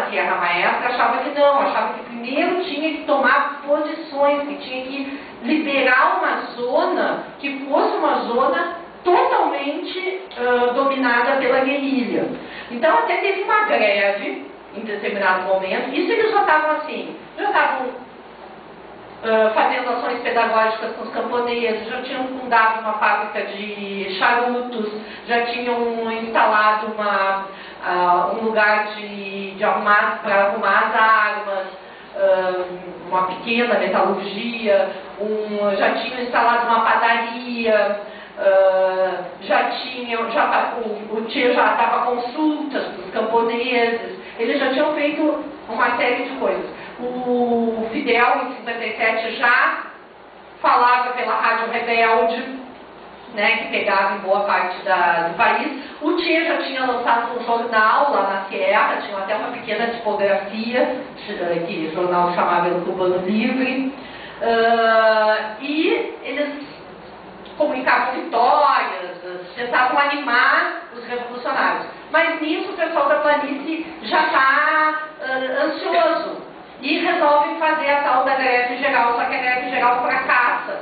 Sierra Maestra achava que não, achava que primeiro tinha que tomar posições, que tinha que liberar uma zona que fosse uma zona totalmente dominada pela guerrilha. Então até teve uma greve em determinado momento. Isso eles já estavam assim, já estavam fazendo ações pedagógicas com os camponeses, já tinham fundado uma fábrica de charutos, já tinham instalado um lugar para arrumar as armas, uma pequena metalurgia, já tinham instalado uma padaria, o Che já dava consultas para os camponeses, eles já tinham feito uma série de coisas. O Fidel, em 57, já falava pela Rádio Rebelde, né, que pegava em boa parte do país. O Che já tinha lançado um jornal lá na Sierra, tinha até uma pequena tipografia, que o jornal chamava O Cubano Livre, e eles comunicavam vitórias, tentavam animar os revolucionários. Mas nisso o pessoal da planície já está ansioso e resolvem fazer a tal da greve geral, só que a greve geral fracassa.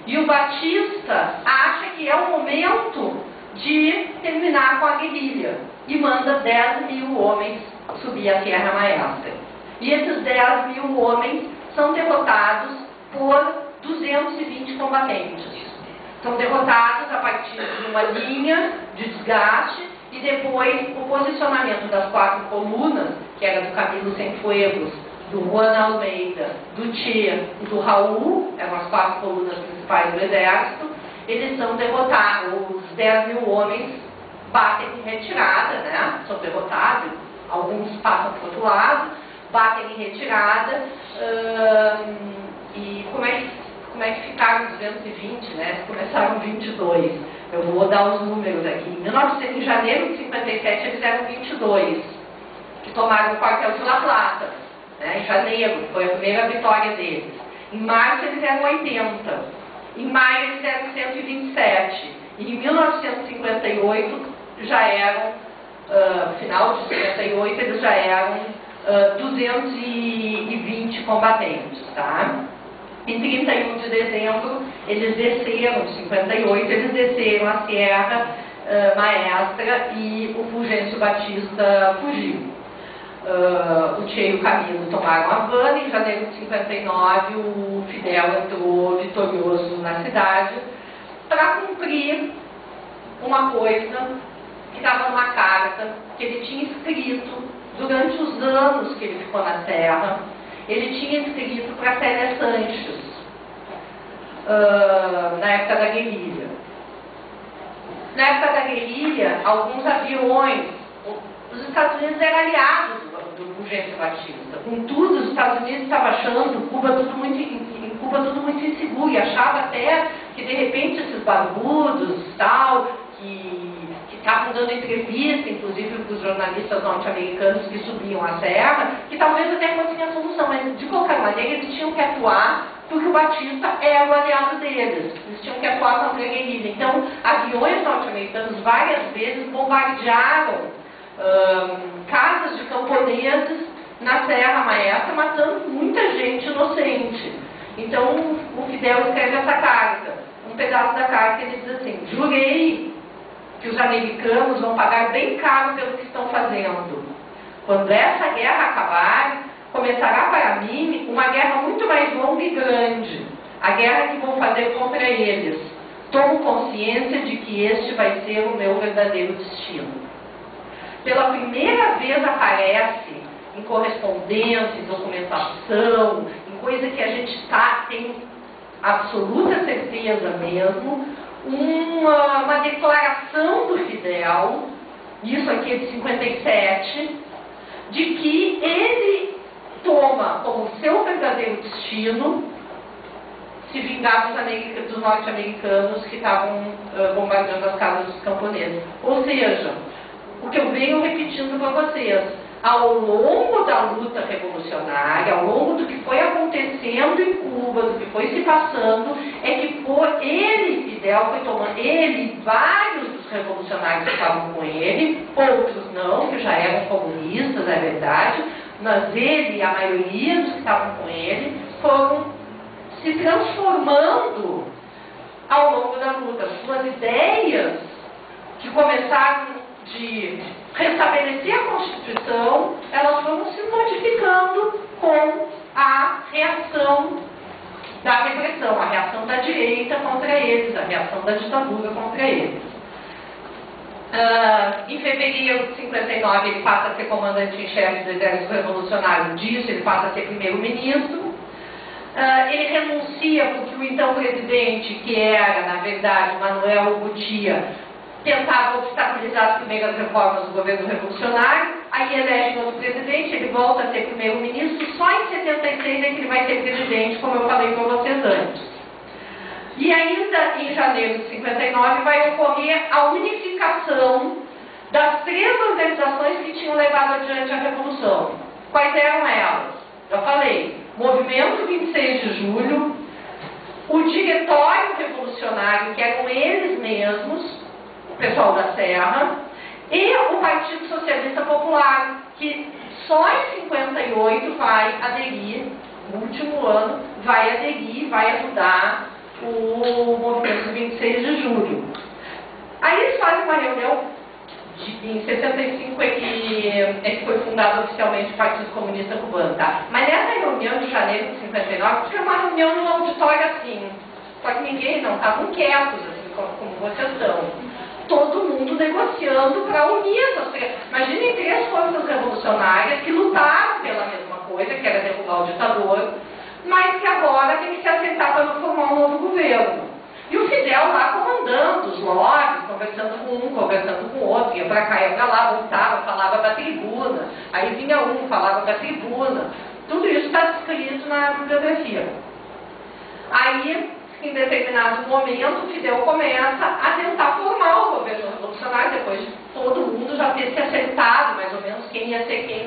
E o Batista acha que é o momento de terminar com a guerrilha e manda 10 mil homens subir a Sierra Maestra. E esses 10 mil homens são derrotados por 220 combatentes. São derrotados a partir de uma linha de desgaste e depois o posicionamento das 4 colunas, que era do Camilo Cienfuegos, do Juan Almeida, do Che e do Raul, eram as 4 colunas principais do exército, eles são derrotados, os 10 mil homens batem em retirada, né? São derrotados, alguns passam para o outro lado, batem em retirada, e como é que ficaram 220, né? Começaram 22. Eu vou dar os números aqui. Em janeiro de 57 eles eram 22, que tomaram o quartel de La Plata, né? Em janeiro, foi a primeira vitória deles. Em março eles eram 80. Em maio eles eram 127. E em 1958 já eram, final de 58, eles já eram 220 combatentes, tá? Em 31 de dezembro, eles desceram, 58, eles desceram a Sierra Maestra e o Fulgêncio Batista fugiu. O Che e o Camilo tomaram Havana. Em janeiro de 59, o Fidel entrou vitorioso na cidade para cumprir uma coisa que estava numa carta que ele tinha escrito durante os anos que ele ficou na Serra. Ele tinha escrito para Célia Sanches, na época da guerrilha. Na época da guerrilha, alguns aviões, os Estados Unidos eram aliados do Fulgêncio Batista. Contudo, os Estados Unidos estavam achando Cuba tudo muito inseguro, e achava até que, de repente, esses barbudos, tal, que estavam dando entrevista, inclusive para os jornalistas norte-americanos que subiam a serra, que talvez até fossem a solução, mas de qualquer maneira eles tinham que atuar, porque o Batista era o aliado deles, eles tinham que atuar contra a guerrilha. Então, aviões norte-americanos várias vezes bombardearam casas de camponeses na Serra Maestra, matando muita gente inocente. Então, o Fidel escreve essa carta. Um pedaço da carta ele diz assim: jurei que os americanos vão pagar bem caro pelo que estão fazendo. Quando essa guerra acabar, começará para mim uma guerra muito mais longa e grande, a guerra que vou fazer contra eles. Tomo consciência de que este vai ser o meu verdadeiro destino. Pela primeira vez aparece em correspondência, em documentação, em coisa que a gente tem absoluta certeza mesmo, uma declaração do Fidel, isso aqui é de 57, de que ele toma como seu verdadeiro destino se vingar dos norte-americanos que estavam bombardeando as casas dos camponeses. Ou seja, o que eu venho repetindo para vocês, ao longo da luta revolucionária, ao longo do que foi acontecendo em Cuba, do que foi se passando, é que ele, Fidel, foi tomando, ele, vários dos revolucionários que estavam com ele, outros não, que já eram comunistas, é verdade, mas ele e a maioria dos que estavam com ele foram se transformando ao longo da luta. Suas ideias, que começaram de restabelecer a Constituição, elas foram se modificando com a reação da repressão, a reação da direita contra eles, a reação da ditadura contra eles. Em fevereiro de 59 ele passa a ser comandante em chefe do exército revolucionário. Disso ele passa a ser primeiro-ministro. Ele renuncia porque o então presidente, que era na verdade Manuel Urrutia, tentava obstaculizar as primeiras reformas do governo revolucionário. Aí elege outro presidente, ele volta a ser primeiro-ministro. Só em 76 é que ele vai ser presidente, como eu falei para vocês antes. E ainda em janeiro de 59 vai ocorrer a unificação das 3 organizações que tinham levado adiante a Revolução. Quais eram elas? Já falei, Movimento 26 de Julho, o Diretório Revolucionário, que eram eles mesmos, o pessoal da Serra, e o Partido Socialista Popular, que só em 58 vai aderir, no último ano, vai aderir, vai ajudar o movimento 26 de julho. Aí eles fazem uma reunião, em 65 é que foi fundado oficialmente o Partido Comunista Cubano, tá? Mas nessa reunião de janeiro de 59, tinha uma reunião num auditório assim, só que ninguém não, estavam quietos, assim, como vocês estão. Todo mundo negociando para unir essas 3. Imaginem 3 forças revolucionárias que lutaram pela mesma coisa, que era derrubar o ditador, mas que agora tem que se aceitar para formar um novo governo. E o Fidel lá comandando os lobbies, conversando com um, conversando com o outro, ia para cá, ia para lá, voltava, falava da tribuna, aí vinha um, falava da tribuna. Tudo isso está descrito na bibliografia. Aí, em determinado momento, o Fidel começa a tentar formar o governo revolucionário, depois de todo mundo já ter se acertado, mais ou menos, quem ia ser quem